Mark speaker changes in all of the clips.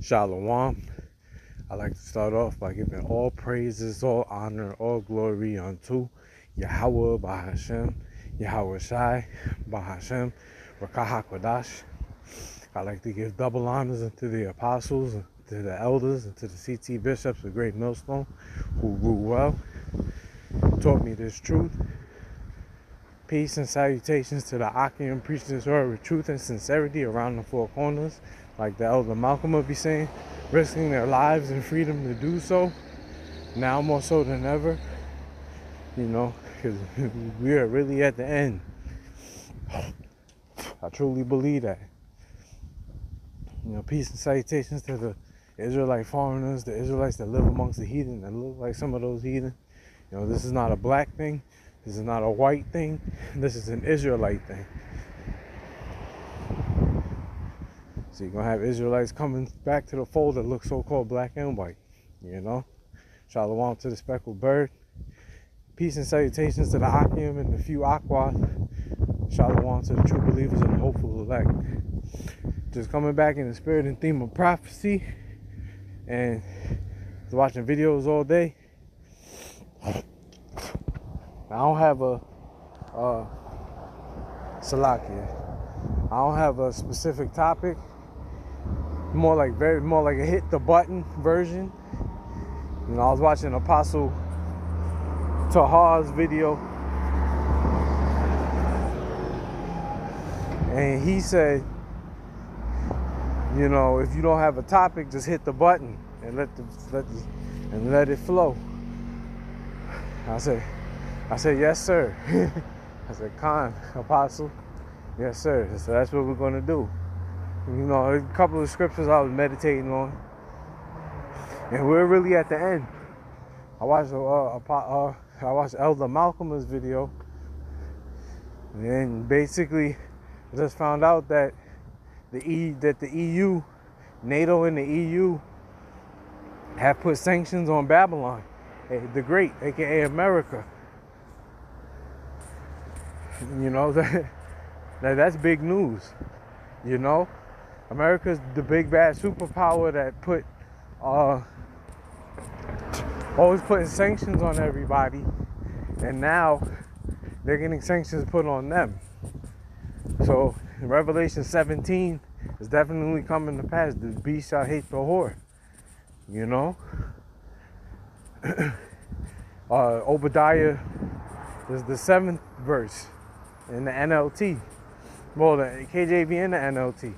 Speaker 1: Shalom. I like to start off by giving all praises, all honor, all glory unto Yahweh Bahashem, Yahweh Shai Bahashem, Rakah HaKodash. I like to give double honors unto the apostles, to the elders, and to the CT bishops of Great Millstone who rule well, taught me this truth. Peace and salutations to the Akim preaching this word with truth and sincerity around the four corners, like the elder Malcolm would be saying, risking their lives and freedom to do so, now more so than ever, because we are really at the end. I truly believe that. Peace and salutations to the Israelite foreigners, the Israelites that live amongst the heathen, that look like some of those heathen. This is not a black thing. This is not a white thing. This is an Israelite thing. So you're going to have Israelites coming back to the fold that look so-called black and white. Shalom to the speckled bird. Peace and salutations to the Akim and the few Aqua. Shalom to the true believers and the hopeful elect. Just coming back in the spirit and theme of prophecy. And watching videos all day. I don't have a Salakia. I don't have a specific topic. More like a hit the button version. I was watching Apostle Tahar's video, and he said, if you don't have a topic, just hit the button and let it flow. I said, yes, sir. I said, Khan, Apostle, yes, sir. So that's what we're going to do. A couple of scriptures I was meditating on, and we're really at the end. I watched Elder Malcolm's video, and basically I just found out that the EU, NATO and the EU, have put sanctions on Babylon, the Great, aka America. That's big news. America's the big bad superpower that always putting sanctions on everybody, and now they're getting sanctions put on them. So Revelation 17 is definitely coming to pass. The beast shall hate the whore. Obadiah is the 7th verse in the NLT. Well, the KJV and the NLT.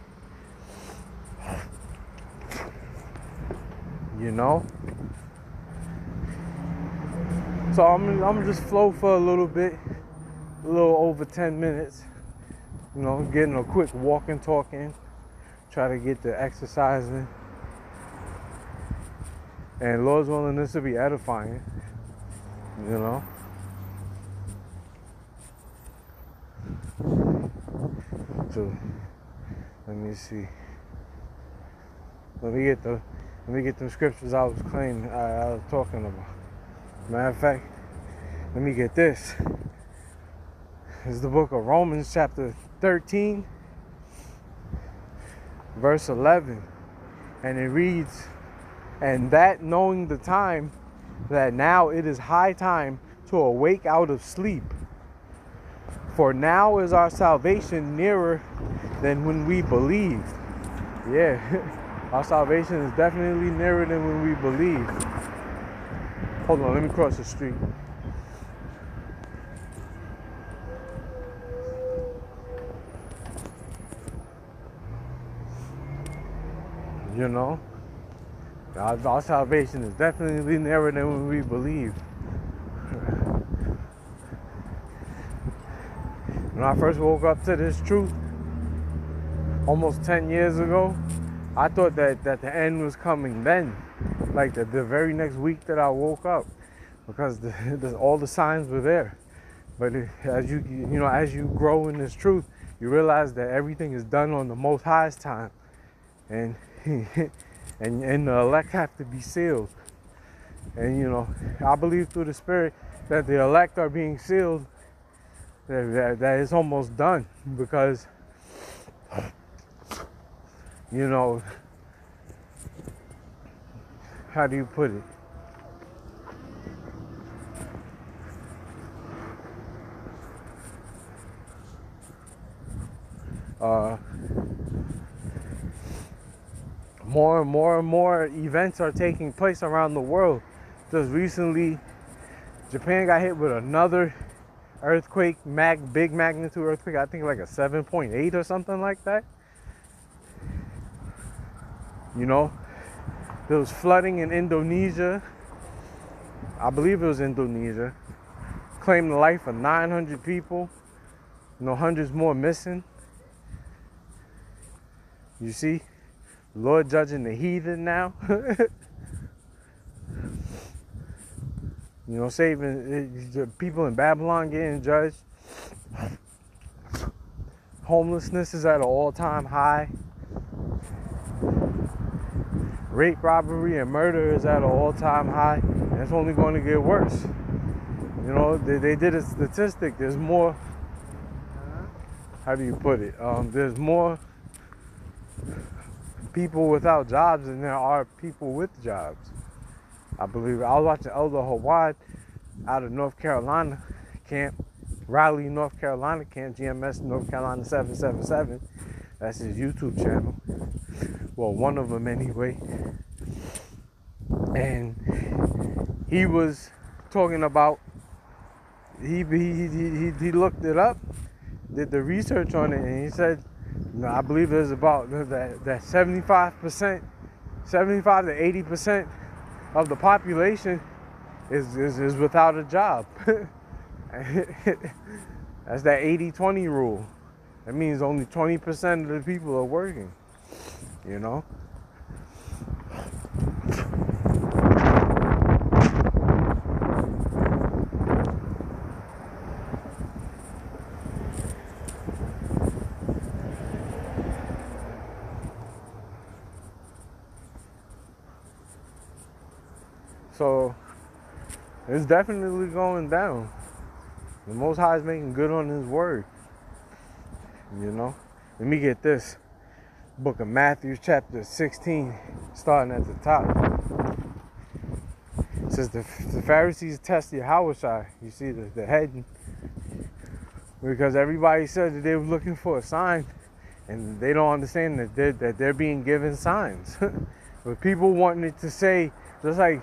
Speaker 1: So I'm just flow for a little bit, a little over 10 minutes. Getting a quick walk and talk in, try to get the exercise in. And Lord's willing, this will be edifying. So let me see. Let me get them scriptures I was talking about. Matter of fact, let me get this. This is the book of Romans, chapter 13, verse 11. And it reads, and that knowing the time, that now it is high time to awake out of sleep. For now is our salvation nearer than when we believed. Yeah, our salvation is definitely nearer than when we believed. Hold on, let me cross the street. Our salvation is definitely nearer than when we believe. When I first woke up to this truth, almost 10 years ago, I thought that the end was coming then, like the very next week that I woke up, because all the signs were there. But as you grow in this truth, you realize that everything is done on the Most High's time, and and the elect have to be sealed. And I believe through the Spirit that the elect are being sealed. That it's almost done, because how do you put it? Uh, more and more events are taking place around the world. Just recently, Japan got hit with another earthquake, big magnitude earthquake. I think like a 7.8 or something like that. You know, there was flooding in Indonesia. I believe it was Indonesia. Claimed the life of 900 people. Hundreds more missing. You see, Lord judging the heathen now. Saving the people in Babylon getting judged. Homelessness is at an all-time high. Rape, robbery, and murder is at an all-time high. And it's only going to get worse. They did a statistic. There's more, how do you put it? There's more people without jobs than there are people with jobs. I believe I was watching Elder Hawad out of North Carolina camp, Raleigh, North Carolina camp, GMS North Carolina 777. That's his YouTube channel. Well, one of them anyway. And he was talking about, he looked it up, did the research on it, and he said, I believe there's about that 75% to 80% of the population is without a job. That's that 80-20 rule. That means only 20% of the people are working, So it's definitely going down. The Most High is making good on His word. Let me get this. Book of Matthew, chapter 16, starting at the top. It says the Pharisees tested Yahushua. You see the head. Because everybody said that they were looking for a sign. And they don't understand that they're being given signs. But people wanted to say, just like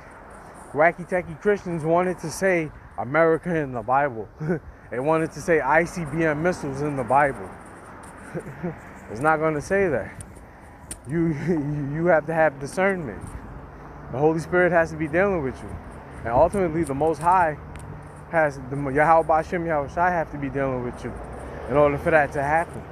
Speaker 1: wacky-tacky Christians wanted to say America in the Bible. They wanted to say ICBM missiles in the Bible. It's not going to say that. You have to have discernment. The Holy Spirit has to be dealing with you. And ultimately, the Most High has, the Yahweh B'Shem Yahushai have to be dealing with you in order for that to happen.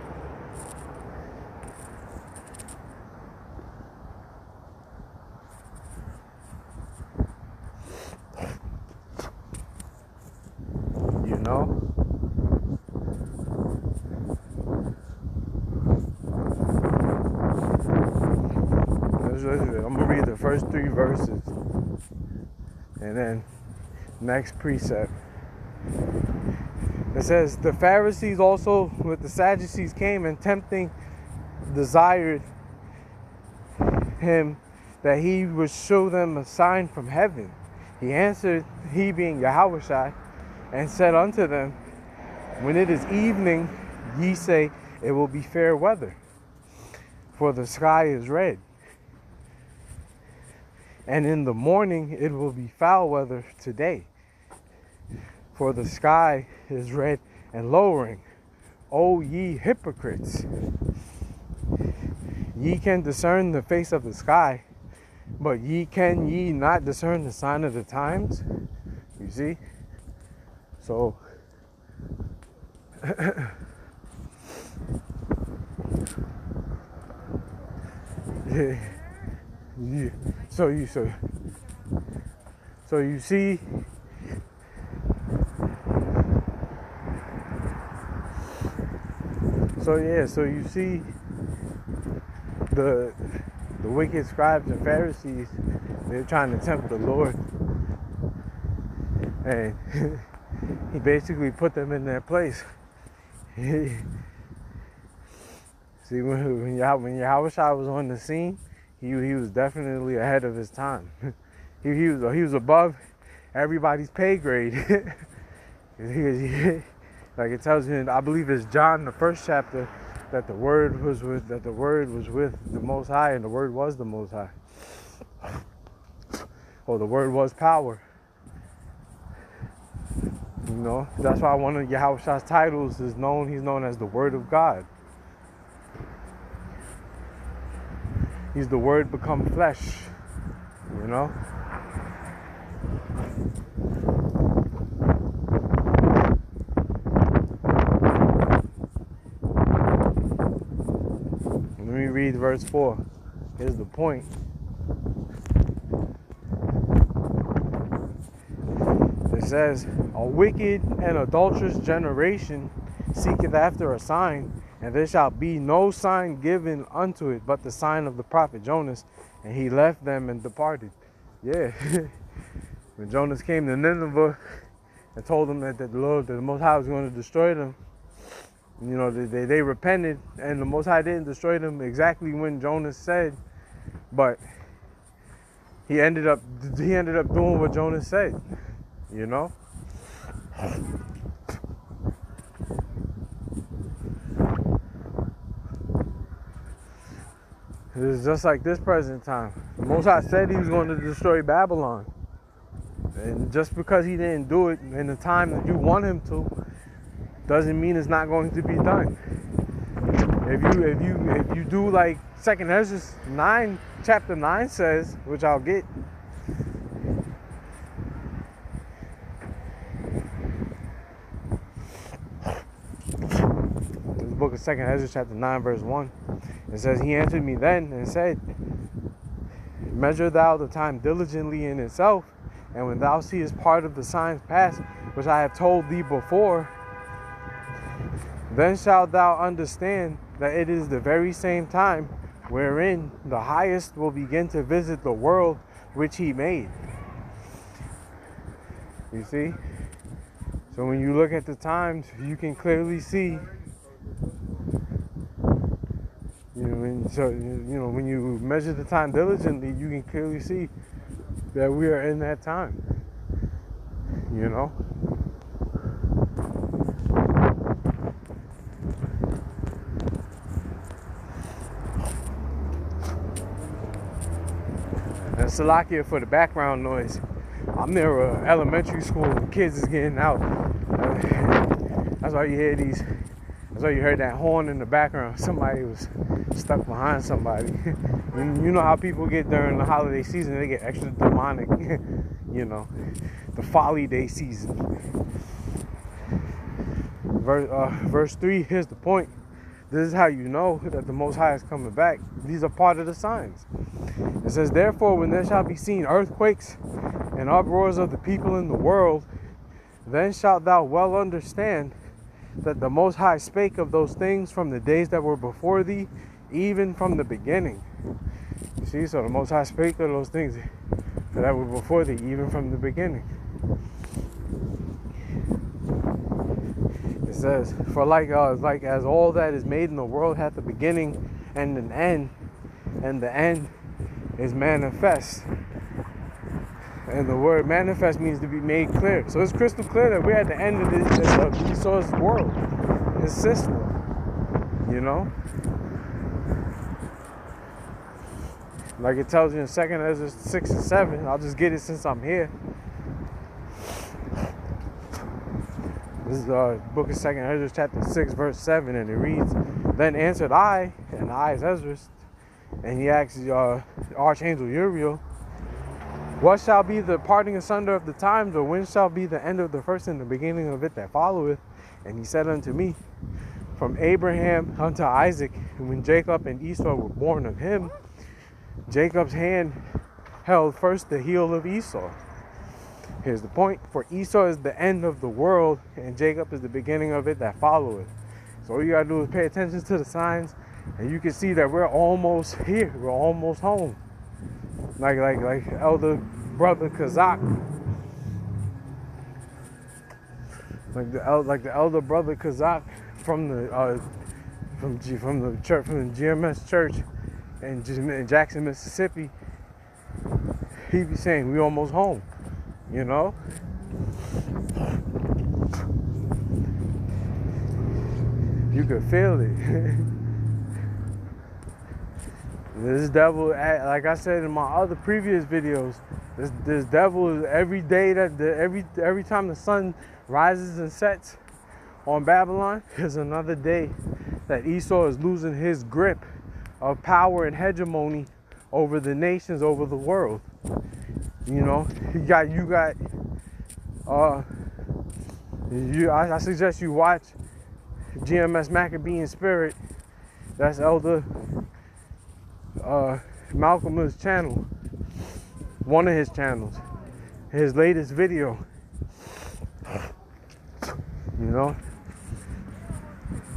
Speaker 1: I'm going to read the first 3 verses. And then next precept. It says, the Pharisees also with the Sadducees came and tempting desired him that he would show them a sign from heaven. He answered, he being Yahushua, and said unto them, when it is evening, ye say, it will be fair weather, for the sky is red. And in the morning, it will be foul weather today, for the sky is red and lowering. O ye hypocrites! Ye can discern the face of the sky, but can ye not discern the sign of the times? You see? So, So you see, so you see the wicked scribes and Pharisees, they're trying to tempt the Lord, and he basically put them in their place. See, when Yahushua was on the scene, he was definitely ahead of his time. He was above everybody's pay grade. Like it tells you, I believe it's John, the first chapter, that the Word was with the Most High, and the Word was the Most High. Or the Word was power. You know, that's why one of Yahushua's titles is known. He's known as the Word of God. He's the Word become flesh. You know. Let me read verse 4. Here's the point. It says, a wicked and adulterous generation seeketh after a sign, and there shall be no sign given unto it but the sign of the prophet Jonas. And he left them and departed. Yeah. When Jonas came to Nineveh and told them that the Most High was going to destroy them, you know, they repented, and the Most High didn't destroy them exactly when Jonas said, but he ended up doing what Jonas said, you know. It's just like this present time. The Most High said he was going to destroy Babylon, and just because he didn't do it in the time that you want him to, doesn't mean it's not going to be done. If you do like 2nd Ezra 9, chapter 9 says, which I'll get. This book of 2nd Ezra chapter 9 verse 1. It says, he answered me then and said, measure thou the time diligently in itself, and when thou seest part of the signs pass, which I have told thee before, then shalt thou understand that it is the very same time wherein the highest will begin to visit the world which he made. You see? So when you look at the times, you can clearly see, when you measure the time diligently, you can clearly see that we are in that time. You know? And Salakia for the background noise. I'm near an elementary school and kids is getting out. That's why you hear these. That's why you heard that horn in the background. Somebody was stuck behind somebody. You know how people get during the holiday season, they get extra demonic. You know, the folly day season. Verse 3, here's the point. This is how you know that the Most High is coming back. These are part of the signs. It says, therefore, when there shall be seen earthquakes and uproars of the people in the world, then shalt thou well understand that the Most High spake of those things from the days that were before thee, even from the beginning. You see, so the Most High spake of those things that were before thee, even from the beginning. It says, for like as all that is made in the world hath a beginning and an end, and the end is manifest. And the word manifest means to be made clear. So it's crystal clear that we're at the end of Esau's world, his system. You know? Like it tells you in 2nd Ezra 6 and 7. I'll just get it since I'm here. This is the book of 2nd Ezra chapter 6 verse 7, and it reads, then answered I, and I is Ezra, and he asked Archangel Uriel, what shall be the parting asunder of the times, or when shall be the end of the first and the beginning of it that followeth? And he said unto me, from Abraham unto Isaac, and when Jacob and Esau were born of him, Jacob's hand held first the heel of Esau. Here's the point. For Esau is the end of the world, and Jacob is the beginning of it that followeth. So all you gotta do is pay attention to the signs, and you can see that we're almost here. We're almost home. Like elder brother Kazak. Like the elder brother Kazak from the GMS church in Jackson, Mississippi. he be saying, we almost home, you know? You could feel it. This devil, like I said in my other previous videos, this devil is every day that every time the sun rises and sets on Babylon is another day that Esau is losing his grip of power and hegemony over the nations, over the world. You know, I suggest you watch GMS Maccabean Spirit. That's Elder Malcolm's channel, one of his channels, his latest video. You know,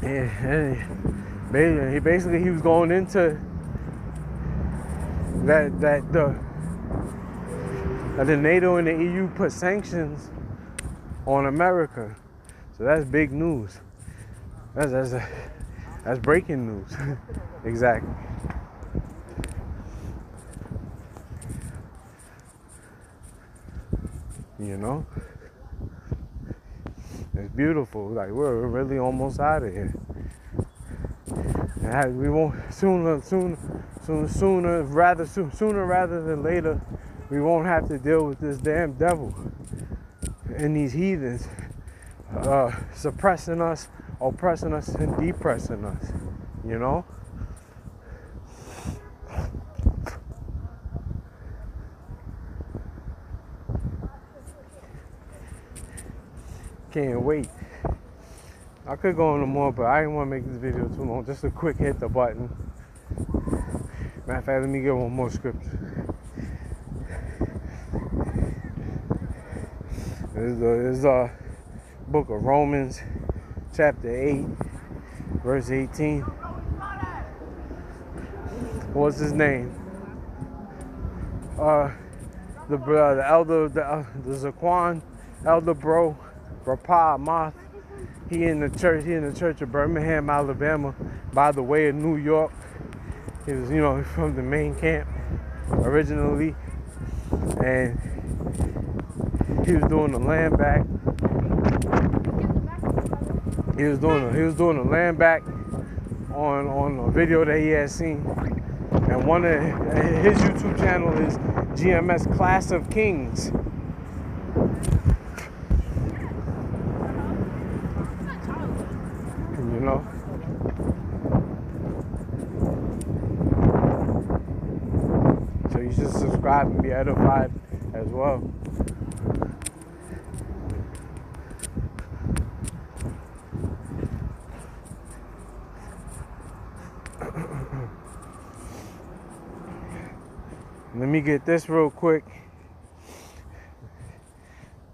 Speaker 1: and he was going into that the NATO and the EU put sanctions on America. So that's big news. That's breaking news. Exactly. You know, it's beautiful. Like we're really almost out of here. And we won't sooner rather than later. We won't have to deal with this damn devil and these heathens suppressing us, oppressing us, and depressing us. You know. Can't wait. I could go on more, but I didn't want to make this video too long. Just a quick hit the button. Matter of fact, let me get one more scripture. This is the book of Romans, chapter 8, verse 18. What's his name? The elder, the Zaquan, elder bro. Rapah Moth, he in the church of Birmingham, Alabama, by the way of New York. He was, you know, from the main camp originally, and he was doing the land back. He was doing the land back on a video that he had seen, and one of his YouTube channel is GMS Class of Kings. So you should subscribe and be edified as well. Let me get this real quick.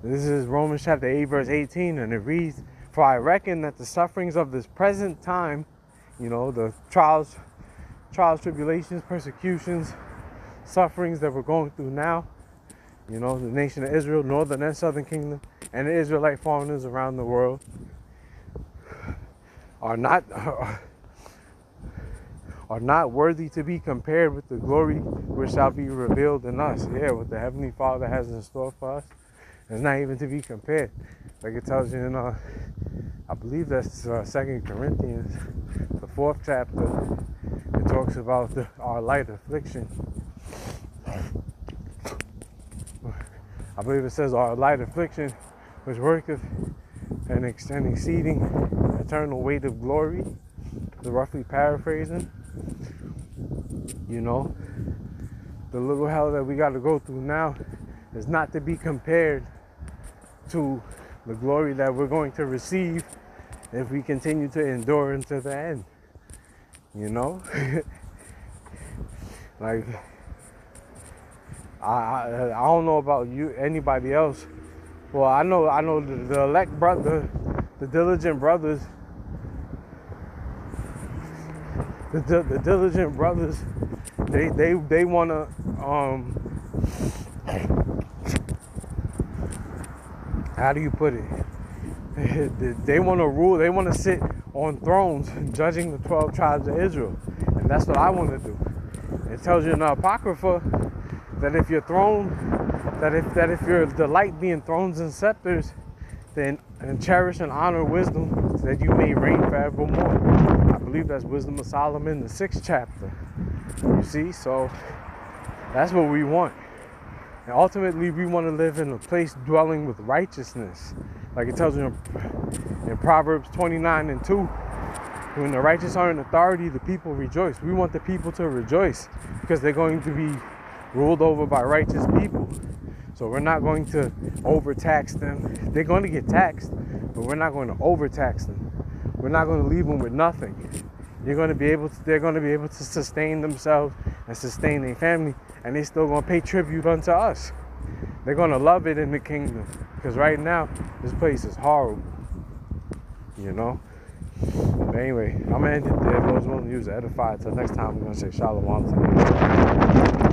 Speaker 1: This is Romans chapter 8, verse 18, and it reads, "For I reckon that the sufferings of this present time," you know, the trials, tribulations, persecutions, sufferings that we're going through now, you know, the nation of Israel, northern and southern kingdom, and the Israelite foreigners around the world, are not worthy to be compared with the glory which shall be revealed in us. Yeah, what the Heavenly Father has in store for us is not even to be compared. Like it tells you in, I believe that's 2 Corinthians, the 4th chapter. It talks about our light affliction. I believe it says our light affliction, which worketh an exceeding eternal weight of glory. Roughly paraphrasing. You know, the little hell that we got to go through now is not to be compared to the glory that we're going to receive if we continue to endure until the end. You know, like I don't know about you, anybody else. Well, I know the elect brother, the diligent brothers. The diligent brothers, they wanna how do you put it? They wanna rule. They wanna sit on thrones, judging the 12 tribes of Israel, and that's what I want to do. It tells you in the Apocrypha that if you're thrown, that if you're the light being thrones and scepters, then and cherish and honor wisdom, that you may reign forevermore. I believe that's Wisdom of Solomon, the 6th chapter. You see, so that's what we want. And ultimately, we want to live in a place dwelling with righteousness. Like it tells you in Proverbs 29:2, when the righteous are in authority, the people rejoice. We want the people to rejoice because they're going to be ruled over by righteous people. So we're not going to overtax them. They're going to get taxed, but we're not going to overtax them. We're not going to leave them with nothing. They're going to be able to sustain themselves and sustain their family, and they're still going to pay tribute unto us. They're going to love it in the kingdom, because right now this place is horrible, you know. But anyway, I'm gonna end it there. Those willing to use it edify. Till next time, we're gonna say shalom to you.